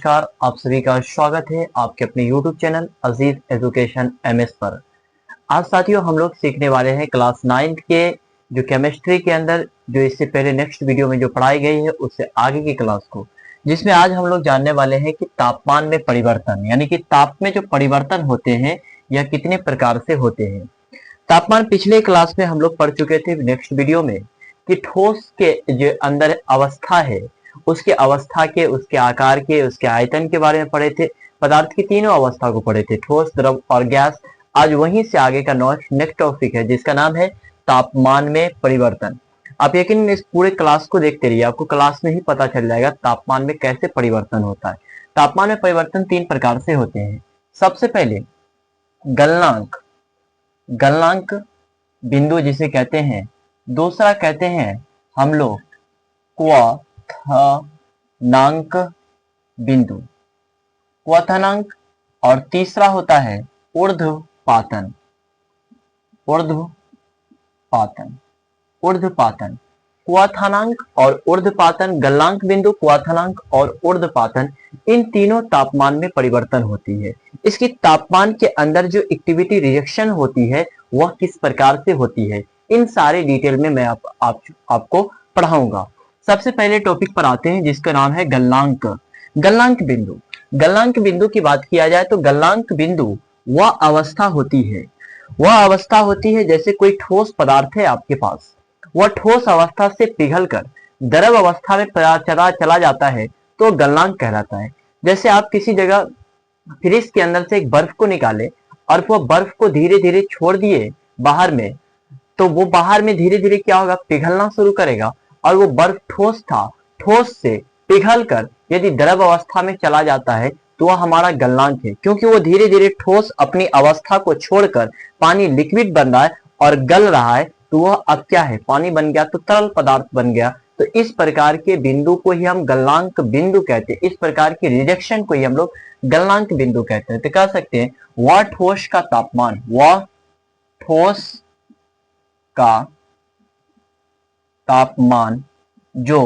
नमस्कार, आप सभी का स्वागत है आपके अपने YouTube चैनल अजीज एजुकेशन एमएस पर। आज साथियों हम लोग सीखने वाले हैं क्लास 9 के जो केमिस्ट्री के अंदर जो इससे पहले नेक्स्ट वीडियो में जो पढ़ाई गई है उससे आगे की क्लास को, जिसमें आज हम लोग जानने वाले हैं कि तापमान में परिवर्तन यानी कि ताप में जो परिवर्तन होते हैं यह कितने प्रकार से होते हैं। तापमान पिछले क्लास में हम लोग पढ़ चुके थे नेक्स्ट वीडियो में कि ठोस के जो अंदर अवस्था है उसके अवस्था के, उसके आकार के, उसके आयतन के बारे में पढ़े थे। पदार्थ की तीनों अवस्था को पढ़े थे, ठोस, द्रव और गैस। आज वहीं से आगे का नेक्स्ट टॉपिक है जिसका नाम है तापमान में परिवर्तन। आप यकीन इस पूरे क्लास को देखते रहिए, आपको क्लास में ही पता चल जाएगा तापमान में कैसे परिवर्तन होता है। तापमान में परिवर्तन तीन प्रकार से होते हैं। सबसे पहले गलनांक, गलनांक बिंदु जिसे कहते हैं। दूसरा कहते हैं हम लोग क्वथनांक बिंदु, क्वथनांक। और तीसरा होता है ऊर्ध्वपातन, ऊर्ध्वपातन, ऊर्ध्वपातन। क्वथनांक और ऊर्ध्वपातन, गलनांक बिंदु, क्वथनांक और ऊर्ध्वपातन, इन तीनों तापमान में परिवर्तन होती है। इसकी तापमान के अंदर जो एक्टिविटी रिएक्शन होती है वह किस प्रकार से होती है, इन सारे डिटेल में मैं आपको पढ़ाऊंगा। सबसे पहले टॉपिक पर आते हैं जिसका नाम है गलनांक। गलनांक बिंदु, गलनांक बिंदु की बात किया जाए तो गलनांक बिंदु वह अवस्था होती है, वह अवस्था होती है जैसे कोई ठोस पदार्थ है आपके पास, वह ठोस अवस्था से पिघलकर द्रव अवस्था में चला जाता है तो गलनांक कहलाता है। जैसे आप किसी जगह फ्रिज के अंदर से एक बर्फ को निकाले और वह बर्फ को धीरे धीरे छोड़ दिए बाहर में, तो वो बाहर में धीरे धीरे क्या होगा, पिघलना शुरू करेगा। और वो बर्फ ठोस था, ठोस से पिघलकर यदि द्रव अवस्था में चला जाता है तो वह हमारा गलनांक है, क्योंकि वो धीरे धीरे ठोस अपनी अवस्था को छोड़कर पानी लिक्विड बन रहा है और गल रहा है, तो वह अब क्या है, पानी बन गया, तो तरल पदार्थ बन गया। तो इस प्रकार के बिंदु को ही हम गलनांक बिंदु कहते हैं। इस प्रकार के रिजेक्शन को ही हम लोग गलनांक बिंदु कहते हैं। तो कह सकते हैं वह ठोस का तापमान, वह ठोस का तापमान जो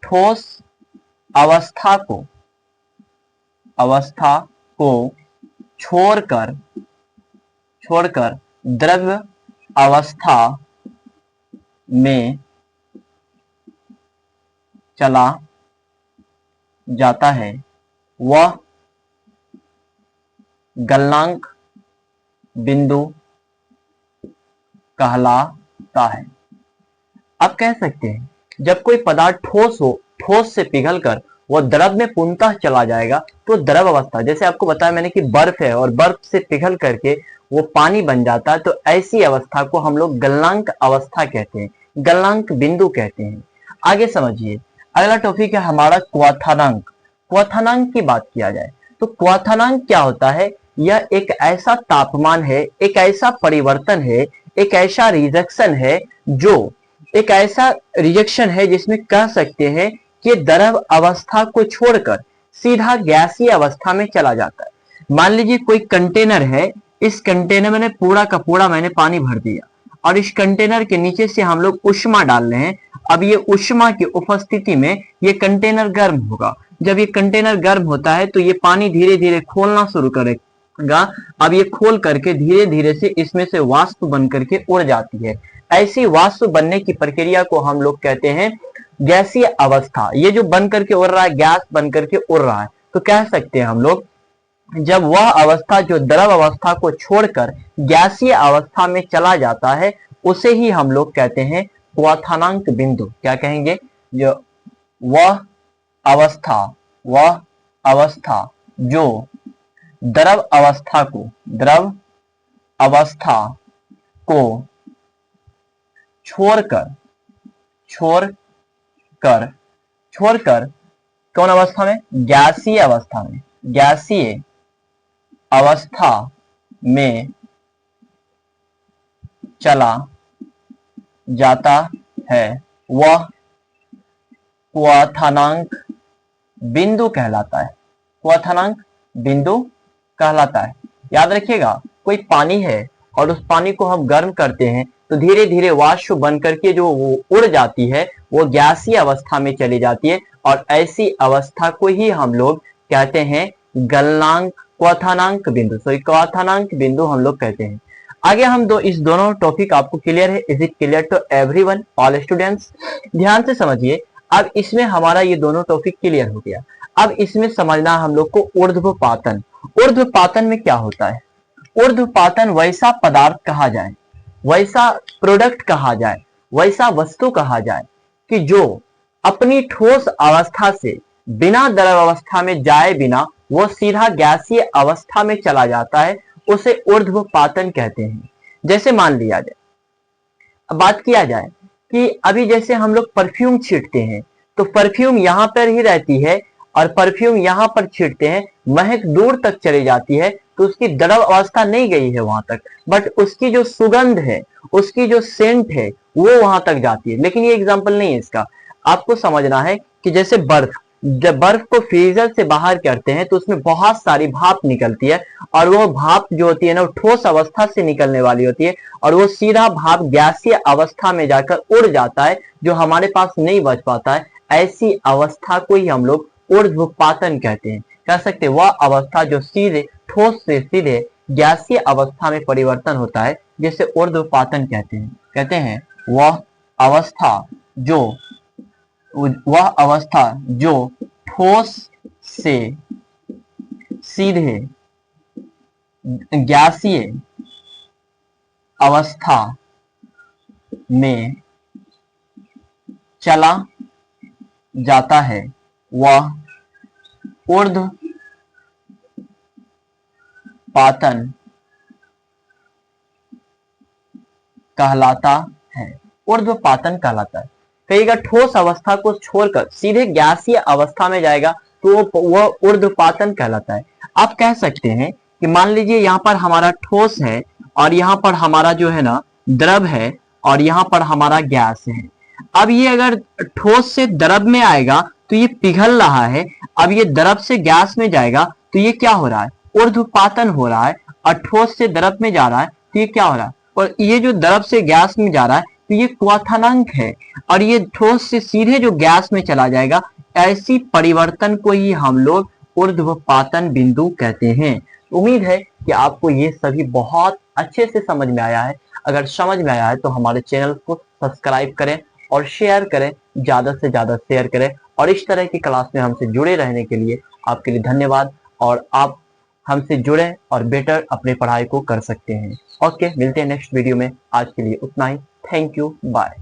ठोस अवस्था को छोड़कर द्रव अवस्था में चला जाता है वह गलनांक बिंदु कहलाता है। आप कह सकते हैं जब कोई पदार्थ ठोस हो, ठोस से पिघलकर वह द्रव में पूर्णतः चला जाएगा तो द्रव अवस्था, जैसे आपको बताया मैंने कि बर्फ है और बर्फ से पिघल करके वो पानी बन जाता है, तो ऐसी अवस्था को हम लोग गलनांक अवस्था कहते हैं, गलनांक बिंदु कहते हैं। आगे समझिए, अगला टॉपिक है हमारा क्वथनांक। क्वथनांक की बात किया जाए तो क्वथनांक क्या होता है, यह एक ऐसा तापमान है, एक ऐसा परिवर्तन है, एक ऐसा रिजेक्शन है, जो एक ऐसा रिजेक्शन है जिसमें कह सकते हैं कि द्रव अवस्था को छोड़कर सीधा गैसीय अवस्था में चला जाता है। मान लीजिए कोई कंटेनर है, इस कंटेनर में पूरा का पूरा मैंने पानी भर दिया और इस कंटेनर के नीचे से हम लोग उष्मा डाल रहे हैं। अब ये उष्मा की उपस्थिति में ये कंटेनर गर्म होगा। जब ये कंटेनर गर्म होता है तो ये पानी धीरे धीरे खोलना शुरू करेगा। अब ये खोल करके धीरे धीरे से इसमें से वाष्प बन करके उड़ जाती है। ऐसी वाष्प बनने की प्रक्रिया को हम लोग कहते हैं गैसीय अवस्था। ये जो बन करके उड़ रहा है, गैस बन करके उड़ रहा है, तो कह सकते हैं हम लोग जब वह अवस्था जो द्रव अवस्था को छोड़कर गैसीय अवस्था में चला जाता है उसे ही हम लोग कहते हैं क्वथनांक बिंदु। क्या कहेंगे, जो वह अवस्था जो द्रव अवस्था को छोड़कर कौन अवस्था में, गैसीय अवस्था में, गैसीय अवस्था में चला जाता है वह क्वथनांक बिंदु कहलाता है, क्वथनांक बिंदु कहलाता है। याद रखिएगा, कोई पानी है और उस पानी को हम गर्म करते हैं तो धीरे धीरे वाष्प बन करके जो वो उड़ जाती है वो गैसीय अवस्था में चली जाती है और ऐसी अवस्था को ही हम लोग कहते हैं गलनांक, क्वथनांक बिंदु। सो क्वथनांक बिंदु हम लोग कहते हैं। आगे हम इस दोनों टॉपिक आपको क्लियर है? Is it clear to everyone, all students? ध्यान से समझिए। अब इसमें हमारा ये दोनों टॉपिक क्लियर हो गया। अब इसमें समझना हम लोग को ऊर्ध्वपातन। ऊर्ध्वपातन में क्या होता है? ऊर्ध्वपातन वैसा पदार्थ कहा जाए, वैसा प्रोडक्ट कहा जाए, वैसा वस्तु कहा जाए कि जो अपनी ठोस अवस्था से बिना द्रव अवस्था में जाए बिना वो सीधा गैसीय अवस्था में चला जाता है, उसे ऊर्ध्वपातन कहते हैं। जैसे मान लिया जाए, अब बात किया जाए कि अभी जैसे हम लोग परफ्यूम छींटते हैं तो परफ्यूम यहां पर ही रहती है और परफ्यूम यहां पर छींटते हैं, महक दूर तक चली जाती है तो उसकी द्रव अवस्था नहीं गई है वहां तक, बट उसकी जो सुगंध है, उसकी जो सेंट है वो वहां तक जाती है। लेकिन ये एग्जाम्पल नहीं है इसका। आपको समझना है कि जैसे बर्फ, जब बर्फ को फ्रीजर से बाहर करते हैं तो उसमें बहुत सारी भाप निकलती है और वो भाप जो होती है ना, वो ठोस अवस्था से निकलने वाली होती है और वो सीधा भाप गैसीय अवस्था में जाकर उड़ जाता है, जो हमारे पास नहीं बच पाता है। ऐसी अवस्था को ही हम लोग ऊर्ध्वपातन कहते हैं। कह सकते हैं वह अवस्था जो सीधे ठोस से सीधे गैसीय अवस्था में परिवर्तन होता है, जिसे ऊर्ध्वपातन कहते हैं। कहते हैं वह अवस्था जो ठोस से सीधे गैसीय अवस्था में चला जाता है, वह ऊर्ध्वपातन कहलाता है। ऊर्ध्वपातन कहलाता है। कहिएगा ठोस अवस्था को छोड़कर सीधे गैसीय अवस्था में जाएगा तो वह ऊर्ध्वपातन कहलाता है। आप कह सकते हैं कि मान लीजिए यहाँ पर हमारा ठोस है और यहाँ पर हमारा जो है ना द्रव है और यहाँ पर हमारा गैस है। अब ये अगर ठोस से द्रव में आएगा तो ये पिघल रहा है, अब ये द्रव से गैस में जाएगा तो ये क्या हो रहा है? ऊर्ध्वपातन हो रहा है। और ठोस से द्रव में जा रहा है तो ये क्या हो रहा है? और ये जो द्रव से गैस में जा रहा है तो ये क्वथनांक है और ये ठोस से सीधे जो गैस में चला जाएगा, ऐसी परिवर्तन को ही हम लोग ऊर्ध्वपातन बिंदु कहते हैं। उम्मीद है कि आपको ये सभी बहुत अच्छे से समझ में आया है। अगर समझ में आया है तो हमारे चैनल को सब्सक्राइब करें और शेयर करें, ज्यादा से ज्यादा शेयर करें। और इस तरह की क्लास में हमसे जुड़े रहने के लिए आपके लिए धन्यवाद। और आप हमसे जुड़े और बेटर अपनी पढ़ाई को कर सकते हैं। ओके, मिलते हैं नेक्स्ट वीडियो में। आज के लिए उतना ही। Thank you, bye.